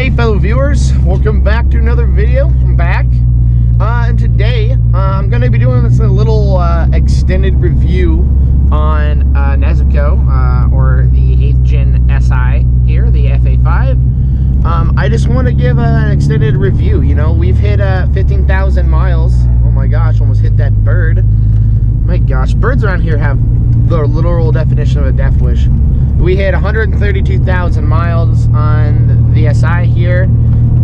Hey fellow viewers, welcome back to another video. I'm back, and today I'm going to be doing this little extended review on Nezuko, or the 8th Gen Si here, the FA5. I just want to give an extended review. You know, we've hit 15,000 miles. Oh my gosh, almost hit that bird. My gosh, birds around here have the literal definition of a death wish. We hit 132,000 miles on the SI here,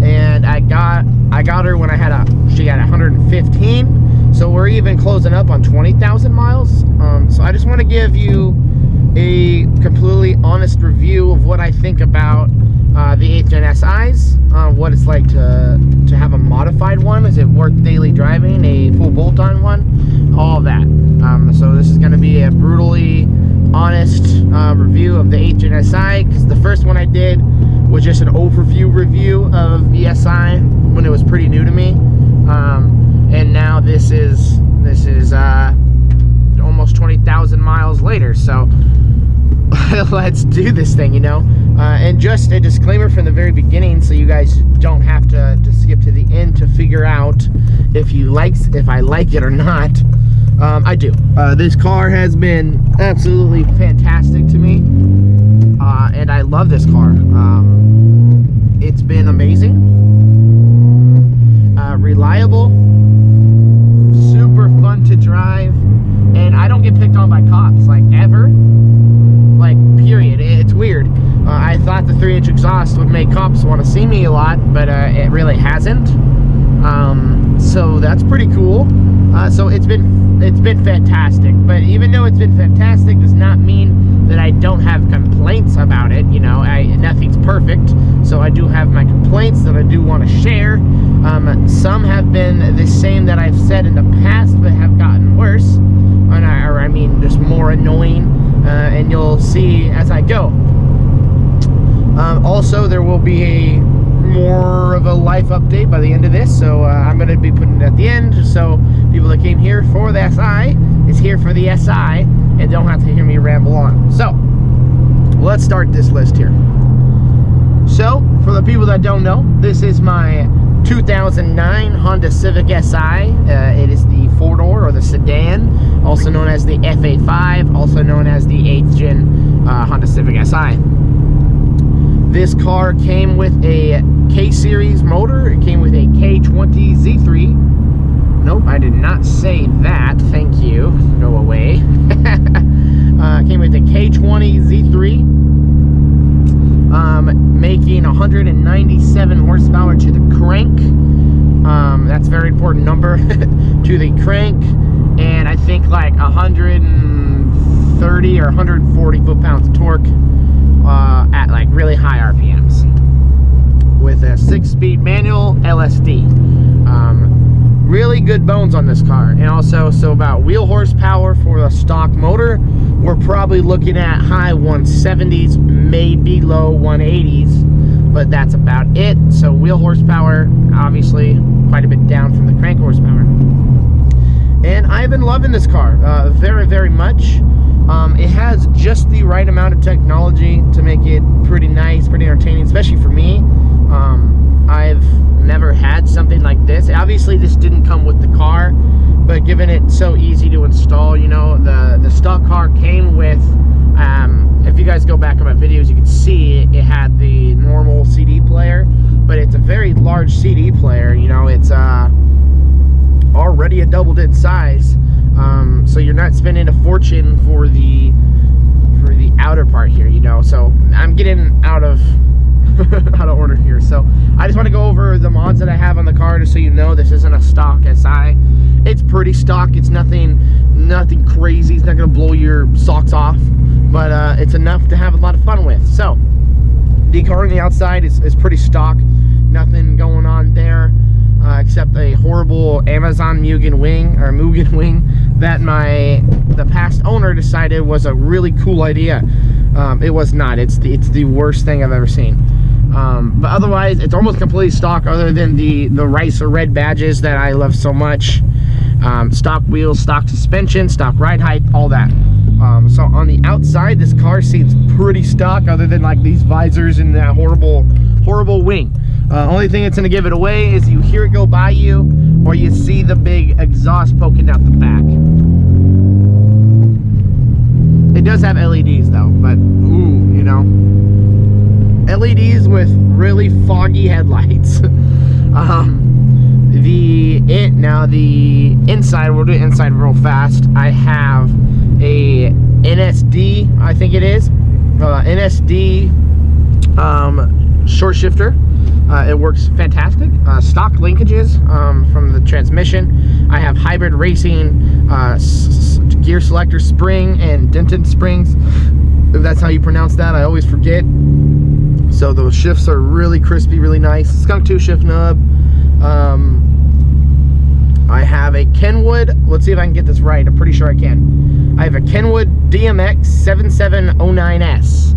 and I got her when she got 115. So we're even closing up on 20,000 miles. So I just want to give you a completely honest review of what I think about the 8th Gen SIs, what it's like to have a modified one. Is it worth daily driving? A full bolt-on one? All of that. So this is going to be a brutally honest review of the 8th Gen SI, because the first one I did was just an overview review of the SI when it was pretty new to me, and now this is almost 20,000 miles later. So let's do this thing, you know. And just a disclaimer from the very beginning, so you guys don't have to skip to the end to figure out if I like it or not. I do. This car has been absolutely fantastic to me, and I love this car. It's been amazing, reliable, super fun to drive, and I don't get picked on by cops, like, ever, like, period. It's weird. I thought the 3-inch exhaust would make cops want to see me a lot, but it really hasn't. So that's pretty cool. So it's been fantastic, but even though it's been fantastic does not mean that I don't have complaints about it. You know, nothing's perfect, so I do have my complaints that I do want to share. Some have been the same that I've said in the past, but have gotten worse, or I mean just more annoying, and you'll see as I go. Also, there will be more of a life update by the end of this, so I'm going to be putting it at the end, so people that came here for the SI is here for the SI and don't have to hear me ramble on. So let's start this list here. So for the people that don't know, this is my 2009 Honda Civic Si. It is the 4-door, or the sedan, also known as the FA5, also known as the 8th Gen Honda Civic Si. This car came with a K-Series motor. It came with a K20 Z3. Nope, I did not say that. Thank you. Go away. Came with a K20 Z3, making 197 horsepower to the crank. That's a very important number to the crank, and I think like 130 or 140 foot-pounds of torque. At like really high RPMs, with a 6-speed manual LSD. Really good bones on this car. And also, so about wheel horsepower for the stock motor, we're probably looking at high 170s, maybe low 180s, but that's about it. So wheel horsepower, obviously quite a bit down from the crank horsepower. And I've been loving this car very, very much. It has just the right amount of technology to make it pretty nice, pretty entertaining, especially for me. I've never had something like this. Obviously, this didn't come with the car, but given it so easy to install, you know, the stock car came with, if you guys go back on my videos, you can see it had the normal CD player, but it's a very large CD player. You know, it's already a doubled-in size. So you're not spending a fortune for the outer part here, you know. So I'm getting out of order here. So I just want to go over the mods that I have on the car, just so you know this isn't a stock SI. It's pretty stock. It's nothing crazy. It's not gonna blow your socks off, but it's enough to have a lot of fun with. So the car on the outside is pretty stock. Nothing going on there. Except a horrible Amazon Mugen wing that the past owner decided was a really cool idea. It was not. It's the worst thing I've ever seen. But otherwise, it's almost completely stock, other than the rice or red badges that I love so much. Stock wheels, stock suspension, stock ride height, all that. So on the outside, this car seems pretty stock, other than like these visors and that horrible wing. Only thing that's going to give it away is you hear it go by you, or you see the big exhaust poking out the back. It does have LEDs though, but ooh, you know, LEDs with really foggy headlights. Now the inside, we'll do inside real fast. I have a NSD, I think it is, NSD short shifter. It works fantastic. Stock linkages from the transmission. I have hybrid racing gear selector spring and dented springs, if that's how you pronounce that. I always forget. So those shifts are really crispy, really nice. Skunk 2 shift nub. I have a Kenwood, let's see if I can get this right, I'm pretty sure I can. I have a Kenwood DMX 7709S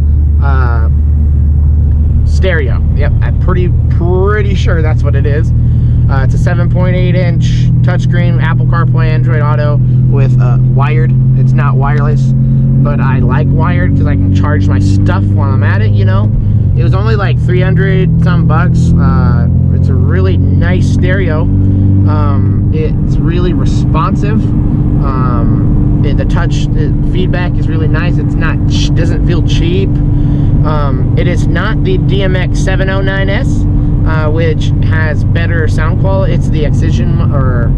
stereo. Yep, I'm pretty sure that's what it is. It's a 7.8 inch touchscreen, Apple CarPlay, Android Auto with wired. It's not wireless, but I like wired because I can charge my stuff while I'm at it, you know. It was only like 300 some bucks. It's a really nice stereo. It's really responsive. The touch feedback is really nice. It's not, doesn't feel cheap. It is not the DMX 709S, which has better sound quality. It's the Excision or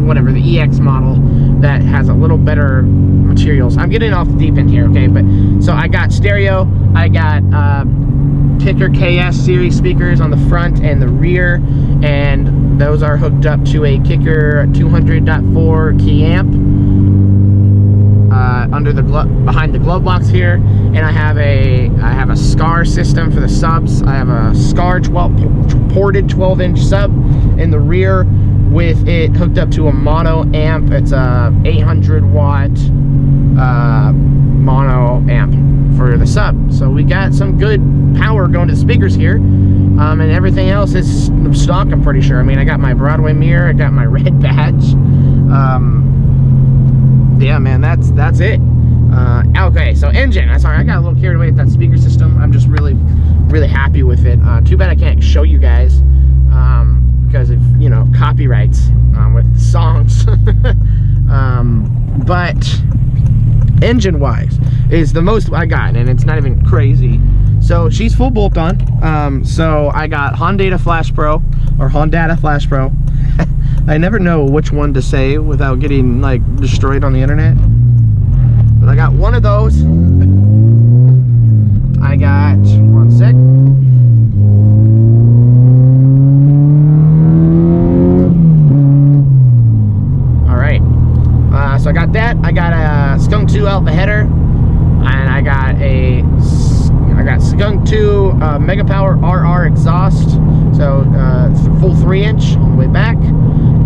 whatever, the EX model that has a little better materials. I'm getting off the deep end here, okay? But so I got stereo. I got Kicker KS series speakers on the front and the rear, and those are hooked up to a Kicker 200.4 key amp under the behind the glove box here. And I have a SCAR system for the subs. I have a SCAR ported 12-inch sub in the rear with it hooked up to a mono amp. It's a 800 watt mono amp for the sub. So we got some good power going to the speakers here, and everything else is stock, I'm pretty sure. I mean, I got my Broadway mirror, I got my red badge. Yeah, man, that's it. Okay, so engine. Sorry, I got a little carried away with that speaker system. I'm just really happy with it. Too bad I can't show you guys because of, you know, copyrights with songs. But engine-wise is the most I got, and it's not even crazy. So she's full bolt-on. So I got Honda Flash Pro, or Honda Flash Pro. I never know which one to say without getting like destroyed on the internet. But I got one of those. I got, one sec. Alright. So I got that. I got a Skunk 2 Alpha header. And I got Skunk 2 Mega Power RR exhaust. So full 3-inch all the way back.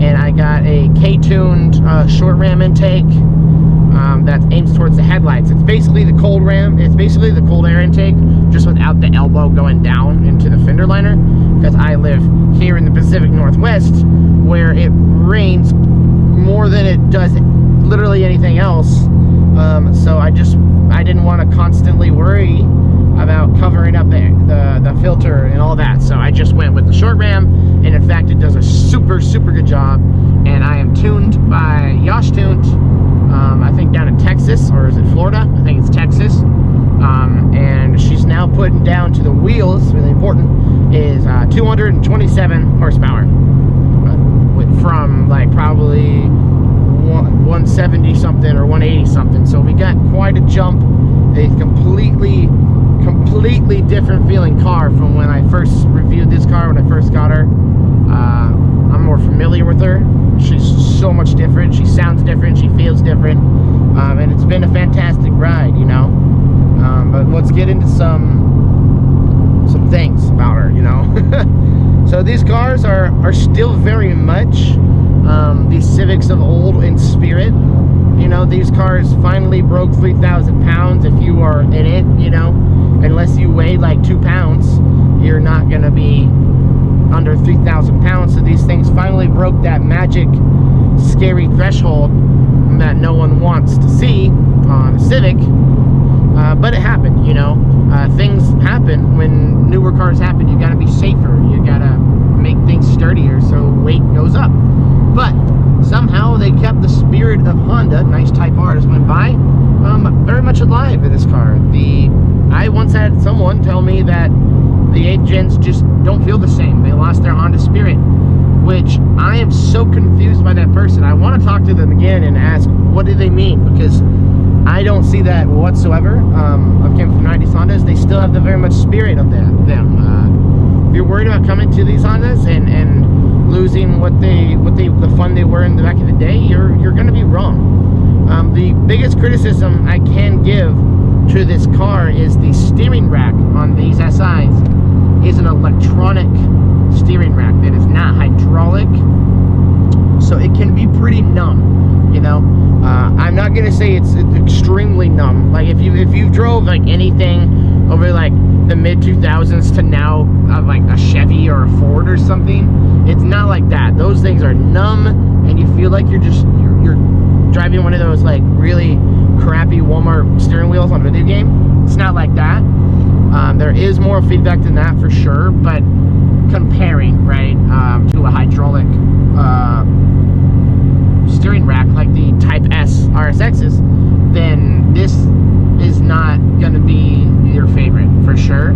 And I got a K-tuned short ram intake that aims towards the headlights. It's basically the cold ram. It's basically the cold air intake, just without the elbow going down into the fender liner. Because I live here in the Pacific Northwest, where it rains more than it does literally anything else. So I didn't want to constantly worry about covering up the filter and all that. So I just went with the short ram, and in fact it does a super good job. And I am tuned by Yosh Tuned, I think down in Texas, or is it Florida? I think it's Texas. And she's now putting down to the wheels, really important, is 227 horsepower from like probably 170 something or 180 something. So we got quite a jump. A completely different feeling car from when I first reviewed this car, when I first got her. I'm more familiar with her. She's so much different. She sounds different. She feels different. And it's been a fantastic ride, you know. But let's get into some things about her, you know. So these cars are still very much these Civics of old in spirit. You know, these cars finally broke 3,000 pounds if you are in it, you know. Unless you weigh like 2 pounds, you're not gonna be under 3,000 pounds. So these things finally broke that magic, scary threshold that no one wants to see on a Civic. But it happened, you know. Things happen when newer cars happen. You gotta be safer. You gotta dirtier, so weight goes up. But somehow they kept the spirit of Honda. Nice Type R just went by, very much alive in this car. I once had someone tell me that the 8 gens just don't feel the same. They lost their Honda spirit, which I am so confused by that person. I want to talk to them again and ask, what do they mean? Because I don't see that whatsoever. I've came from 90s Hondas. They still have the very much spirit of them. If you're worried about coming to these Hondas and losing the fun they were in the back of the day, you're going to be wrong. The biggest criticism I can give to this car is the steering rack on these SIs is an electronic steering rack that is not hydraulic, so it can be pretty numb, you know. I'm not gonna say it's extremely numb. Like if you drove like anything over like the mid 2000s to now, like a Chevy or a Ford or something, it's not like that. Those things are numb, and you feel like you're driving one of those like really crappy Walmart steering wheels on a video game. It's not like that. There is more feedback than that for sure, but comparing, right, to a hydraulic steering rack like the Type S RSXs, then this is not going to be your favorite for sure.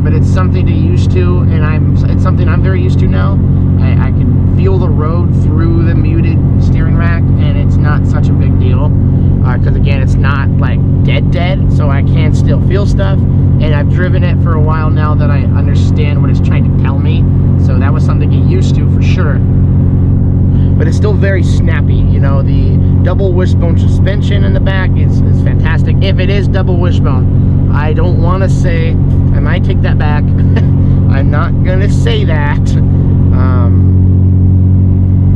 But it's something to used to, and it's something I'm very used to now. I can feel the road through the muted steering rack, and it's not such a big deal. Because again, it's not like dead, so I can still feel stuff. And I've driven it for a while now that I understand what it's trying to tell me. So that was something to get used to for sure. But it's still very snappy. You know, the double wishbone suspension in the back is fantastic. If it is double wishbone, I don't want to say, I might take that back. I'm not going to say that.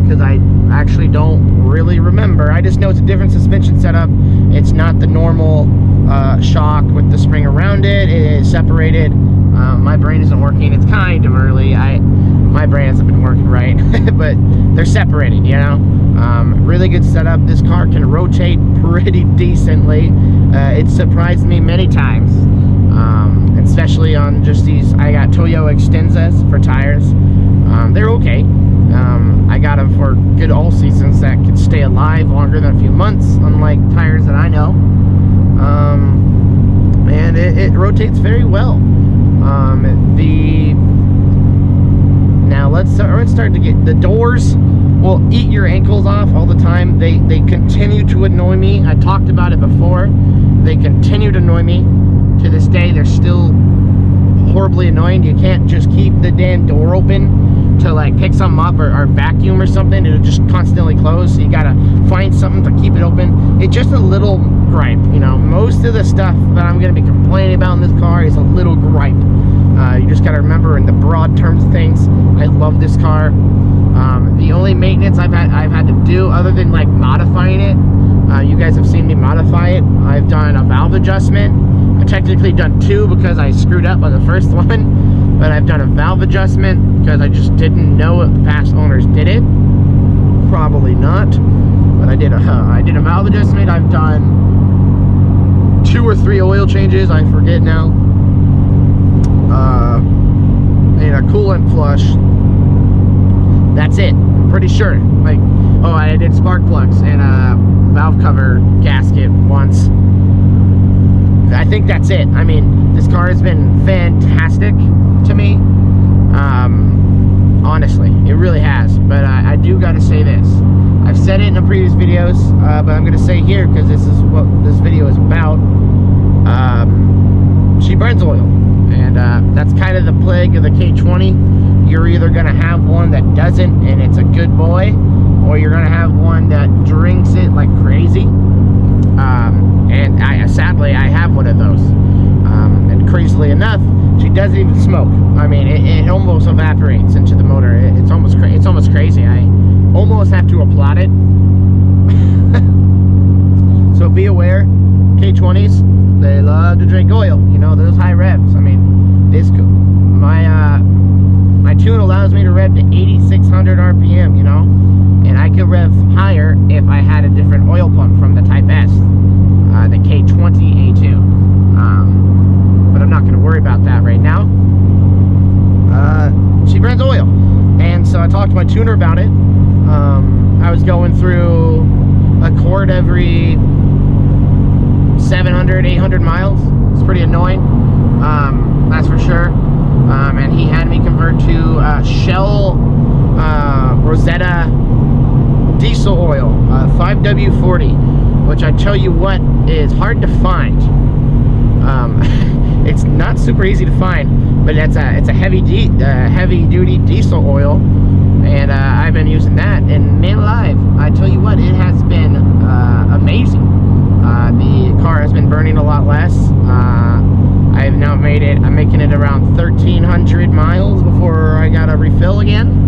Because I actually don't really remember. I just know it's a different suspension setup. It's not the normal shock with the spring around it. It is separated. My brain isn't working. It's kind of early. My brain hasn't been working right. But they're separated, you know. Really good setup. This car can rotate pretty decently. It surprised me many times. Especially on just these, I got Toyo Extensas for tires. They're okay. I got them for good all seasons that could stay alive longer than a few months, unlike tires that I know. And it rotates very well. Now let's start to get the doors. Will eat your ankles off all the time. They continue to annoy me. I talked about it before. They continue to annoy me to this day. They're still horribly annoying. You can't just keep the damn door open to like pick something up or vacuum or something. It'll just constantly close, so you gotta find something to keep it open. It's just a little gripe, you know. Most of the stuff that I'm gonna be complaining about in this car is a little gripe. You just gotta remember, in the broad terms of things, I love this car. The only maintenance I've had to do, other than like modifying it, you guys have seen me modify it. I've done a valve adjustment. I've technically done two because I screwed up on the first one, but I've done a valve adjustment because I just didn't know if past owners did it. Probably not, but I did a valve adjustment. I've done 2 or 3 oil changes, I forget now. And a coolant flush. That's it, I'm pretty sure. Like, oh, I did spark plugs and a valve cover gasket once. I think that's it. I mean, this car has been fantastic to me. Honestly, it really has. But I do got to say this. I've said it in the previous videos, but I'm going to say here because this is what this video is about. She burns oil, and that's kind of the plague of the K20. You're either going to have one that doesn't, and it's a good boy, or you're going to have one that drinks it like crazy. And sadly, I have one of those. And crazily enough, she doesn't even smoke. I mean, it almost evaporates into the motor. It's almost crazy. I almost have to applaud it. So be aware, K20s, they love to drink oil. You know, those high revs. I mean, this my tune allows me to rev to 8,600 RPM. You know, and I could rev higher if I had a different oil pump from the Type S, the K20A2. But I'm not going to worry about that right now. She burns oil. And so I talked to my tuner about it. I was going through a quart every 700, 800 miles. It's pretty annoying, that's for sure. And he had me convert to Shell Rosetta diesel oil, 5W40, which I tell you what is hard to find. It's not super easy to find, but it's a heavy duty diesel oil, and I've been using that, and man alive, I tell you what, it has been amazing. The car has been burning a lot less. I have now I'm making it around 1,300 miles before I got a refill again.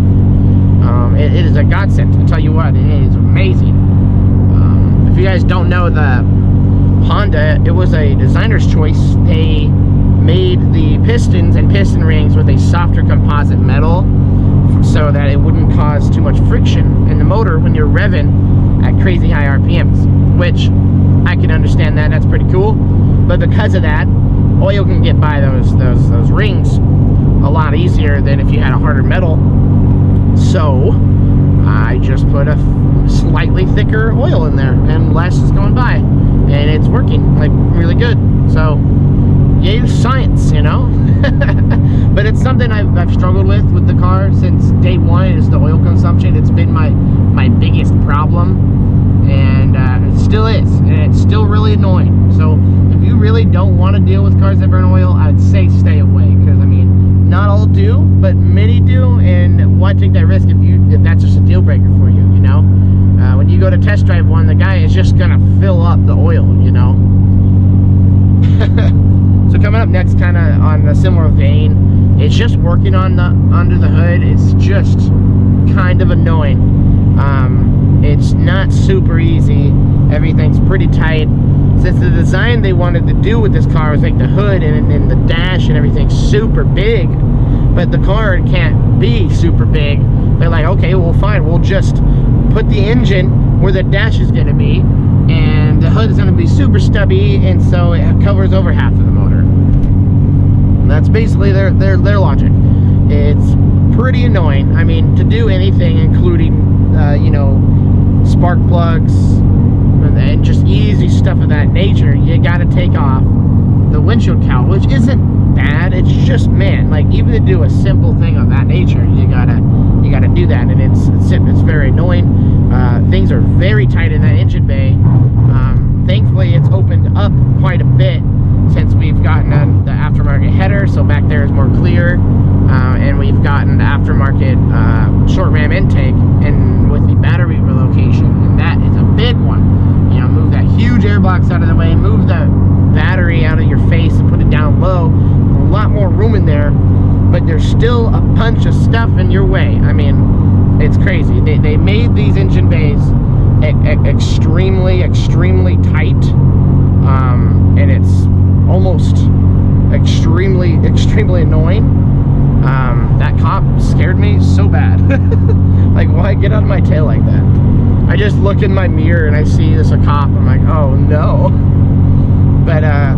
It is a godsend, I tell you what, it is amazing. If you guys don't know the Honda, it was a designer's choice. They made the pistons and piston rings with a softer composite metal so that it wouldn't cause too much friction in the motor when you're revving at crazy high RPMs, which I can understand that. That's pretty cool. But because of that, oil can get by those rings a lot easier than if you had a harder metal. So I just put a slightly thicker oil in there, and less is going by, and it's working like really good. So yay science, you know. But it's something I've struggled with the car since day one, is the oil consumption. It's been my biggest problem, and it still is, and it's still really annoying. So if you really don't want to deal with cars that burn oil, I'd say stay away, because I mean, not all do, but many do, and why take that risk if that's just a deal breaker for you, you know? When you go to test drive one, the guy is just gonna fill up the oil, you know? So coming up next, kind of on a similar vein, it's just working on the under the hood. It's just kind of annoying. It's not super easy. Everything's pretty tight. Since the design they wanted to do with this car was make the hood and the dash and everything super big, but the car can't be super big. They're like, okay, well fine, we'll just put the engine where the dash is going to be, and the hood is going to be super stubby, and so it covers over half of the motor. And that's basically their logic. It's pretty annoying. I mean, to do anything, including you know, spark plugs and just easy stuff of that nature, you got to take off the windshield cowl, which isn't bad. It's just, man, like, even to do a simple thing of that nature, you gotta do that, and it's very annoying. Things are very tight in that engine bay. Thankfully, it's opened up quite a bit since we've gotten the aftermarket header, so back there is more clear, and we've gotten the aftermarket short ram intake, and with the battery relocation, and that is a big one. You know, move that huge air box out of the way, move the battery out of your face and put it down low. There's a lot more room in there, but there's still a bunch of stuff in your way. I mean, it's crazy. They made these engine bays extremely tight, and it's almost extremely annoying. That cop scared me so bad. Like, why get out of my tail like that? I just look in my mirror and I see this a cop. I'm like, oh no. But I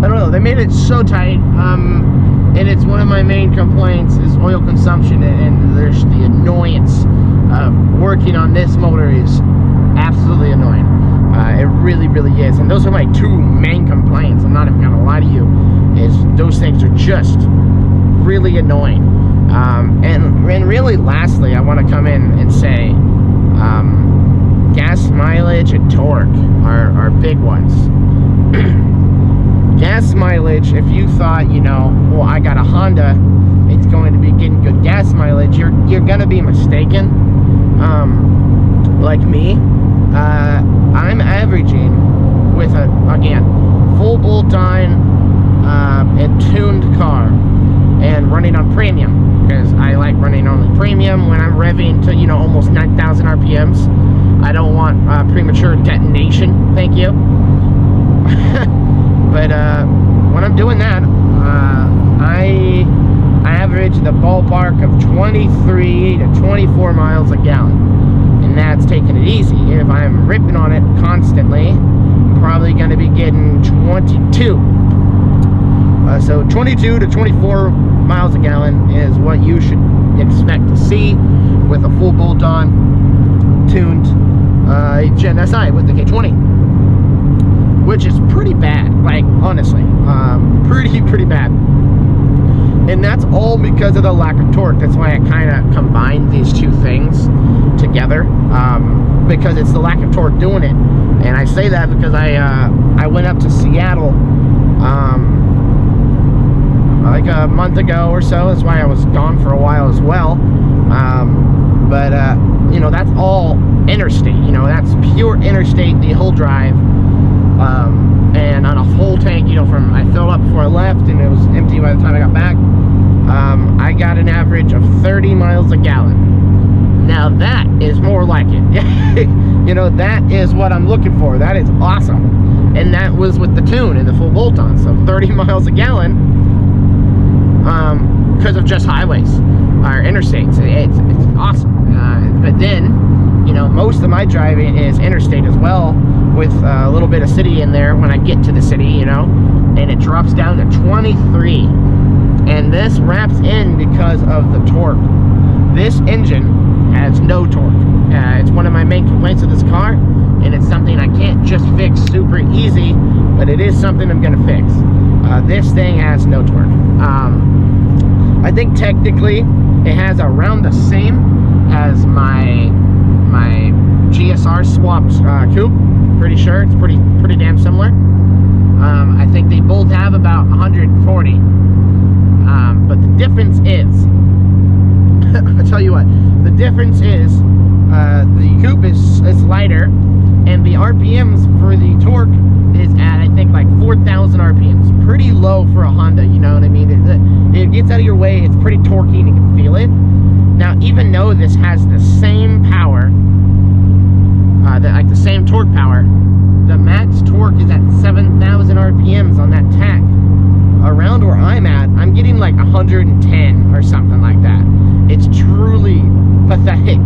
don't know, they made it so tight, and it's one of my main complaints is oil consumption, and there's the annoyance of working on this motor is absolutely annoying. It really is, and those are my two main complaints. I'm not even gonna lie to you, is those things are just really annoying. And really lastly, I want to come in and say gas mileage and torque are big ones. Gas mileage, if you thought, you know, well, I got a Honda, it's going to be getting good gas mileage, you're gonna be mistaken. Like me, I'm averaging with again, full bolt-on and tuned car, and running on premium, because I like running only premium when I'm revving to, you know, almost 9,000 RPMs. I don't want premature detonation, thank you. But when I'm doing that, I average the ballpark of 23 to 24 miles a gallon, and that's taking it easy. If I'm ripping on it constantly, I'm probably going to be getting 22. So 22 to 24 miles a gallon is what you should expect to see with a full bolt-on tuned Gen SI with the K20, which is pretty bad, like honestly, pretty bad. And that's all because of the lack of torque. That's why I kind of combined these two things together, because it's the lack of torque doing it. And I say that because I went up to Seattle like a month ago or so. That's why I was gone for a while as well. You know, that's all interstate. You know, that's pure interstate, the whole drive. And on a full tank, you know, I filled up before I left, and it was empty by the time I got back. I got an average of 30 miles a gallon. Now that is more like it. You know, that is what I'm looking for. That is awesome. And that was with the tune and the full bolt-on. So 30 miles a gallon, because of just highways or interstates. It's awesome. But then, you know, most of my driving is interstate as well, with a little bit of city in there when I get to the city, you know, and it drops down to 23. And this wraps in because of the torque. This engine has no torque. It's one of my main complaints of this car, and it's something I can't just fix super easy, but it is something I'm gonna fix. This thing has no torque. I think technically it has around the same as my GSR swapped coupe. Pretty sure it's pretty damn similar. I think they both have about 140. But the difference is, I'll tell you what, the difference is the coupe is lighter, and the RPMs for the torque is at, I think, like 4,000 RPMs. Pretty low for a Honda, you know what I mean? It gets out of your way, it's pretty torquey, and you can feel it. Now, even though this has the same power, like the same torque power, the max torque is at 7,000 RPMs on that tach. Around where I'm at, I'm getting like 110 or something like that. It's truly pathetic.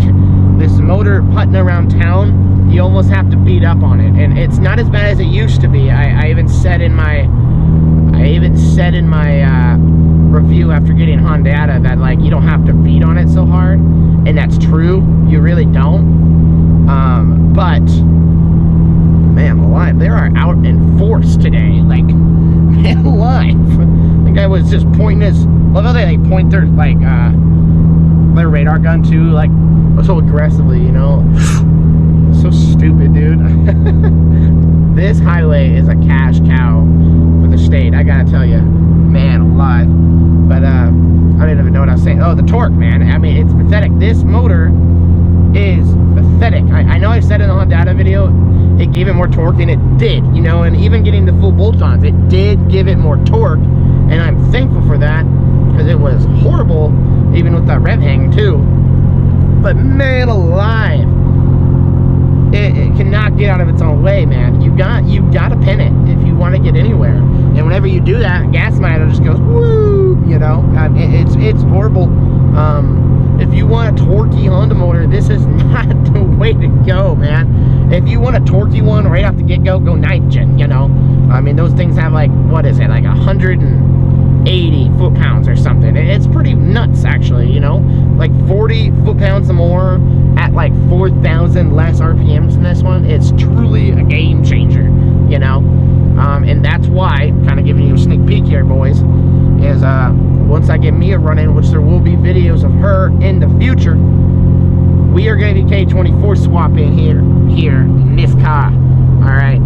This motor putting around town, you almost have to beat up on it, and it's not as bad as it used to be. I even said in my review after getting Honda that, like, you don't have to beat on it so hard, and that's true. You really don't. But man alive, they are out in force today. Like, man alive. The guy was just pointing his, love how they like point their like their radar gun too, like so aggressively, you know. So stupid, dude. This highway is a cash cow for the state, I gotta tell you. Man alive. But I didn't even know what I was saying. Oh, the torque, man. I mean, it's pathetic. This motor is pathetic. I know I said in the Honda video it gave it more torque, and it did, you know, and even getting the full bolt-ons, it did give it more torque, and I'm thankful for that, because it was horrible even with that rev hang too. But man alive, it cannot get out of its own way, man. You got to pin it if you want to get anywhere, and whenever you do that, gas mileage just goes woo, you know. It's horrible. If you want a torquey Honda motor, this is not the way to go, man. If you want a torquey one right off the get-go, go 9th gen, you know. I mean, those things have like, what is it, like 180 foot-pounds or something. It's pretty nuts, actually, you know. Like 40 foot-pounds or more at like 4,000 less RPMs than this one. It's truly a game changer, you know. And that's why, kind of giving you a sneak peek here, boys, is once I get Mia running, which there will be videos of her in the future, we are going to be K24 swapping here in this car. All right.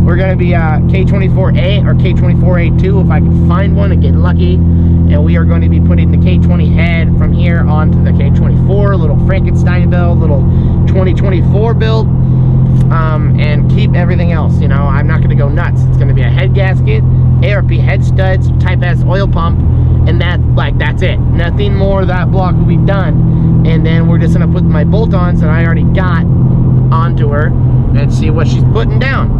We're going to be K24A or K24A2 if I can find one and get lucky. And we are going to be putting the K20 head from here onto the K24, little Frankenstein build, little 2024 build, and keep everything else. You know, I'm not going to go nuts. It's going to be a head gasket, ARP head studs, Type S oil pump, and that's it. Nothing more. That block will be done. And then we're just going to put my bolt-ons that I already got onto her and see what she's putting down.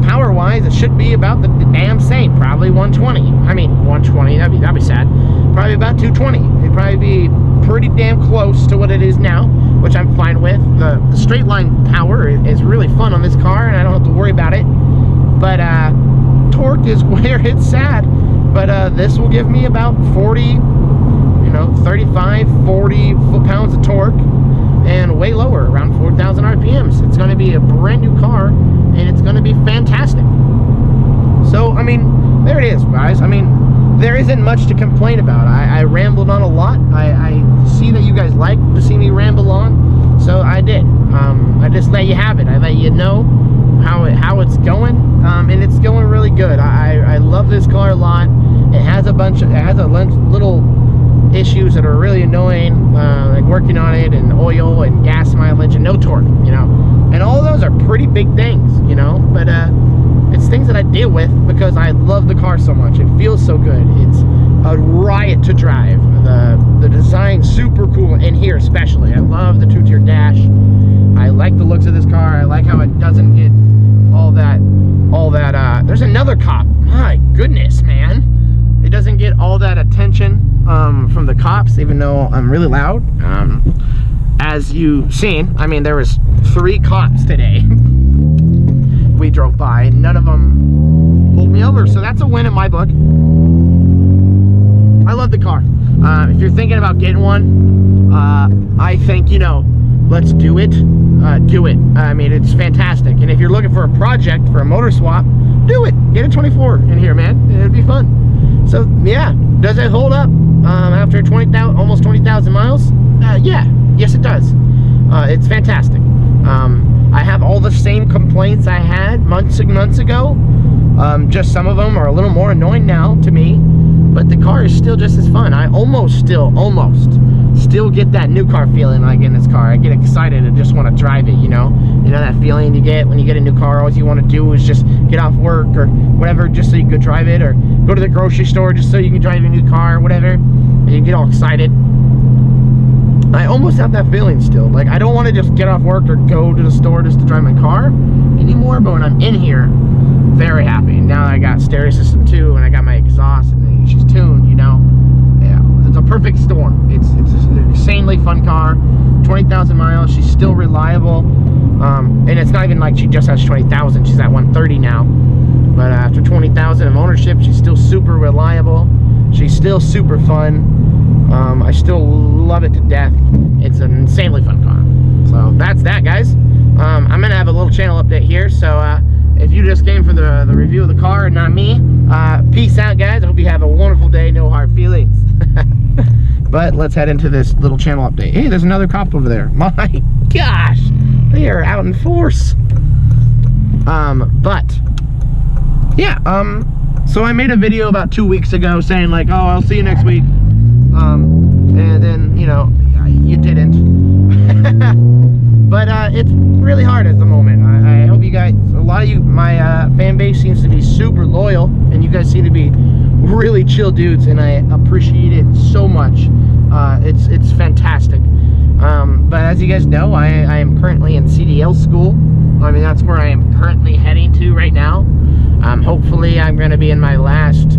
Power wise, it should be about the damn same, probably 120. I mean 120, that'd be sad. Probably about 220. It'd probably be pretty damn close to what it is now, which I'm fine with. The straight line power is really fun on this car, and I don't have to worry about it. But torque is where it's sad. But this will give me about 40, you know, 35, 40 foot-pounds of torque, and way lower, around 4,000 RPMs. It's going to be a brand new car, and it's going to be fantastic. So, I mean, there it is, guys. I mean, there isn't much to complain about. I rambled on a lot. I see that you guys like to see me ramble on, so I did. I just let you have it. I let you know how it's going, and it's going really good. I love this car a lot. It has a little issues that are really annoying, like working on it, and oil and gas mileage and no torque, you know, and all of those are pretty big things, you know, but it's things that I deal with because I love the car so much. It feels so good. It's a riot to drive. The design's super cool in here, especially. I love the two-tier dash. I like the looks of this car. I like how it doesn't get all that there's another cop. My goodness, man. It doesn't get all that attention from the cops, even though I'm really loud. As you've seen, I mean, there was 3 cops today. We drove by, and none of them pulled me over, so that's a win in my book. I love the car. If you're thinking about getting one, I think, you know, let's do it. Do it. I mean, it's fantastic. And if you're looking for a project for a motor swap, do it. Get a 24 in here, man. It'd be fun. So yeah, does it hold up after almost 20,000 miles? Yeah, yes it does. It's fantastic. I have all the same complaints I had months ago. Just some of them are a little more annoying now to me, but the car is still just as fun. I almost still get that new car feeling when I get in this car. I get excited and just want to drive it, you know that feeling you get when you get a new car. All you want to do is just get off work or whatever, just so you can drive it, or go to the grocery store just so you can drive your new car or whatever, and you get all excited. I almost have that feeling still. Like, I don't want to just get off work or go to the store just to drive my car anymore, but when I'm in here, very happy. Now I got stereo system too, and I got my exhaust, and she's tuned, you know. Yeah, it's a perfect storm. It's an insanely fun car. 20,000 miles. She's still reliable, and it's not even like she just has 20,000. She's at 130 now. But after 20,000 of ownership, she's still super reliable. She's still super fun. I still love it to death. It's an insanely fun car. So that's that, guys. I'm gonna have a little channel update here. So if you just came for the review of the car and not me, peace out, guys. I hope you have a wonderful day. No hard feelings. But let's head into this little channel update. Hey, there's another cop over there. My gosh, they are out in force. But yeah, so I made a video about 2 weeks ago saying like, oh, I'll see you next week. And then, you know, you didn't. But it's really hard at the moment. I hope you guys, a lot of you, my fan base seems to be super loyal, and you guys seem to be really chill dudes, and I appreciate it so much. It's fantastic. But as you guys know, I am currently in CDL school. I mean, that's where I am currently heading to right now. Hopefully I'm going to be in my last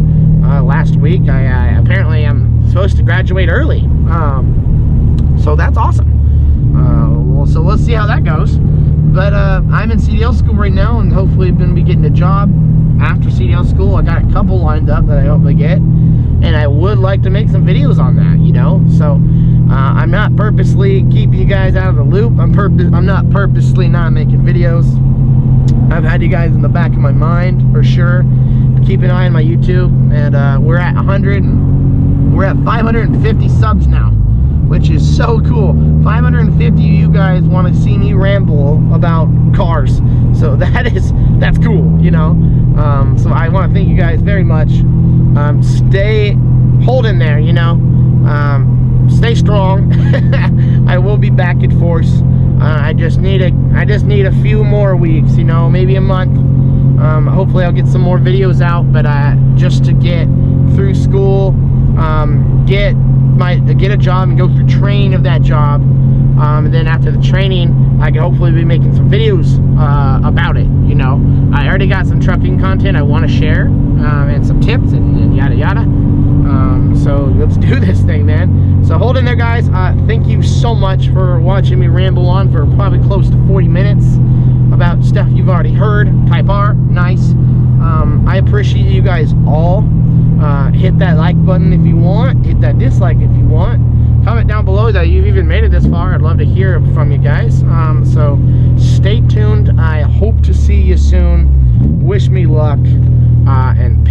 week. I apparently am supposed to graduate early, so that's awesome. Well, so let's see how that goes. But I'm in CDL school right now, and hopefully I'm going to be getting a job after CDL school. I got a couple lined up that I hope I get, and I would like to make some videos on that, you know. So I'm not purposely keeping you guys out of the loop. I'm not purposely not making videos. I've had you guys in the back of my mind for sure. Keep an eye on my YouTube, and we're at 550 subs now, which is so cool. 550 of you guys want to see me ramble about cars, so that's cool, you know. So I want to thank you guys very much. Stay holding there, you know. Stay strong. I will be back in force. I just need a few more weeks, you know, maybe a month. Hopefully I'll get some more videos out, but just to get through school, get a job and go through training of that job, and then after the training I can hopefully be making some videos about it, you know. I already got some trucking content I want to share, and some tips and yada yada. So let's do this thing, man. So hold in there, guys. Thank you so much for watching me ramble on for probably close to 40 minutes about stuff you've already heard. Type R, nice. I appreciate you guys all. Hit that like button if you want. Hit that dislike if you want. Comment down below that you've even made it this far. I'd love to hear from you guys. So stay tuned. I hope to see you soon. Wish me luck, and